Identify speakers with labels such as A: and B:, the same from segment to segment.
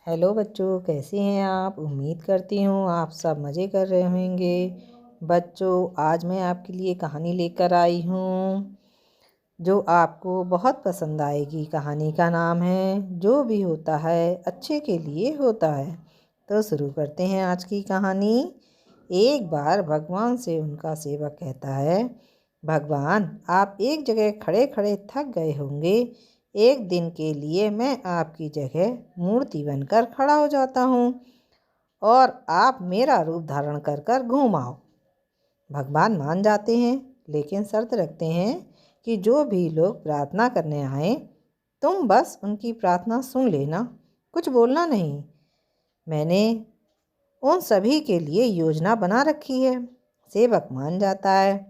A: Hello बच्चों, कैसे हैं आप। उम्मीद करती हूँ आप सब मज़े कर रहे होंगे। बच्चों, आज मैं आपके लिए कहानी लेकर आई हूँ जो आपको बहुत पसंद आएगी। कहानी का नाम है जो भी होता है अच्छे के लिए होता है। तो शुरू करते हैं आज की कहानी। एक बार भगवान से उनका सेवक कहता है, भगवान, आप एक जगह खड़े खड़े थक गए होंगे। एक दिन के लिए मैं आपकी जगह मूर्ति बनकर खड़ा हो जाता हूँ और आप मेरा रूप धारण कर कर घूम आओ। भगवान मान जाते हैं, लेकिन शर्त रखते हैं कि जो भी लोग प्रार्थना करने आए तुम बस उनकी प्रार्थना सुन लेना, कुछ बोलना नहीं। मैंने उन सभी के लिए योजना बना रखी है। सेवक मान जाता है।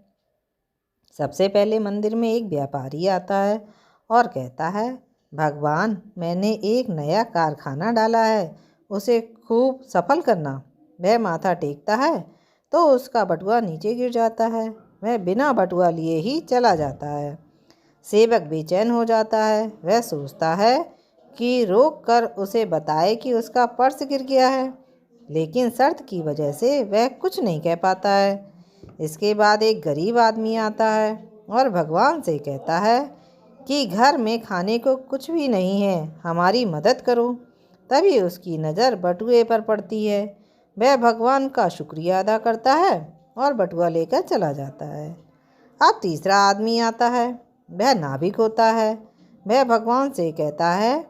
A: सबसे पहले मंदिर में एक व्यापारी आता है और कहता है, भगवान, मैंने एक नया कारखाना डाला है, उसे खूब सफल करना। वह माथा टेकता है तो उसका बटुआ नीचे गिर जाता है। वह बिना बटुआ लिए ही चला जाता है। सेवक बेचैन हो जाता है। वह सोचता है कि रोक कर उसे बताए कि उसका पर्स गिर गया है, लेकिन शर्त की वजह से वह कुछ नहीं कह पाता है। इसके बाद एक गरीब आदमी आता है और भगवान से कहता है कि घर में खाने को कुछ भी नहीं है, हमारी मदद करो। तभी उसकी नज़र बटुए पर पड़ती है। वह भगवान का शुक्रिया अदा करता है और बटुआ लेकर चला जाता है। अब तीसरा आदमी आता है। वह नाविक होता है। वह भगवान से कहता है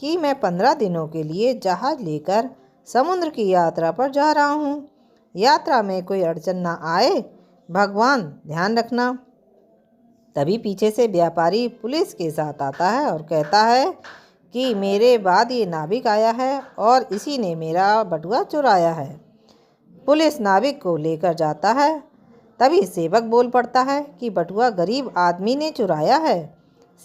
A: कि मैं 15 दिनों के लिए जहाज लेकर समुद्र की यात्रा पर जा रहा हूँ। यात्रा में कोई अड़चन ना आए, भगवान ध्यान रखना। तभी पीछे से व्यापारी पुलिस के साथ आता है और कहता है कि मेरे बाद ये नाविक आया है और इसी ने मेरा बटुआ चुराया है। पुलिस नाविक को लेकर जाता है। तभी सेवक बोल पड़ता है कि बटुआ गरीब आदमी ने चुराया है।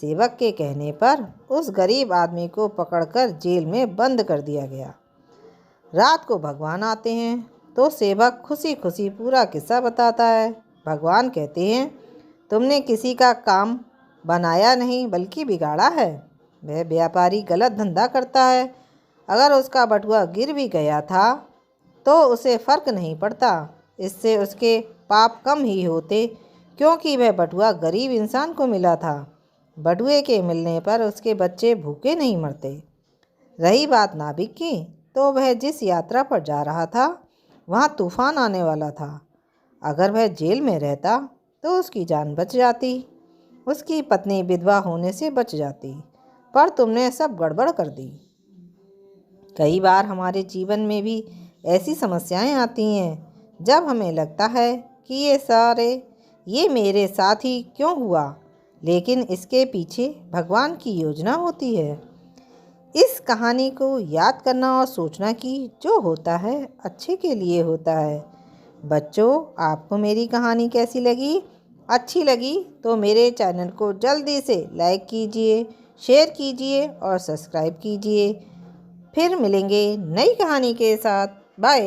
A: सेवक के कहने पर उस गरीब आदमी को पकड़कर जेल में बंद कर दिया गया। रात को भगवान आते हैं तो सेवक खुशी खुशी पूरा किस्सा बताता है। भगवान कहते हैं, तुमने किसी का काम बनाया नहीं बल्कि बिगाड़ा है। वह व्यापारी गलत धंधा करता है। अगर उसका बटुआ गिर भी गया था तो उसे फर्क नहीं पड़ता। इससे उसके पाप कम ही होते, क्योंकि वह बटुआ गरीब इंसान को मिला था। बटुए के मिलने पर उसके बच्चे भूखे नहीं मरते। रही बात नाविक की, तो वह जिस यात्रा पर जा रहा था वहाँ तूफान आने वाला था। अगर वह जेल में रहता तो उसकी जान बच जाती, उसकी पत्नी विधवा होने से बच जाती, पर तुमने सब गड़बड़ कर दी। कई बार हमारे जीवन में भी ऐसी समस्याएं आती हैं जब हमें लगता है कि ये मेरे साथ ही क्यों हुआ, लेकिन इसके पीछे भगवान की योजना होती है। इस कहानी को याद करना और सोचना कि जो होता है अच्छे के लिए होता है। बच्चों, आपको मेरी कहानी कैसी लगी? अच्छी लगी तो मेरे चैनल को जल्दी से लाइक कीजिए, शेयर कीजिए और सब्सक्राइब कीजिए। फिर मिलेंगे नई कहानी के साथ। बाय।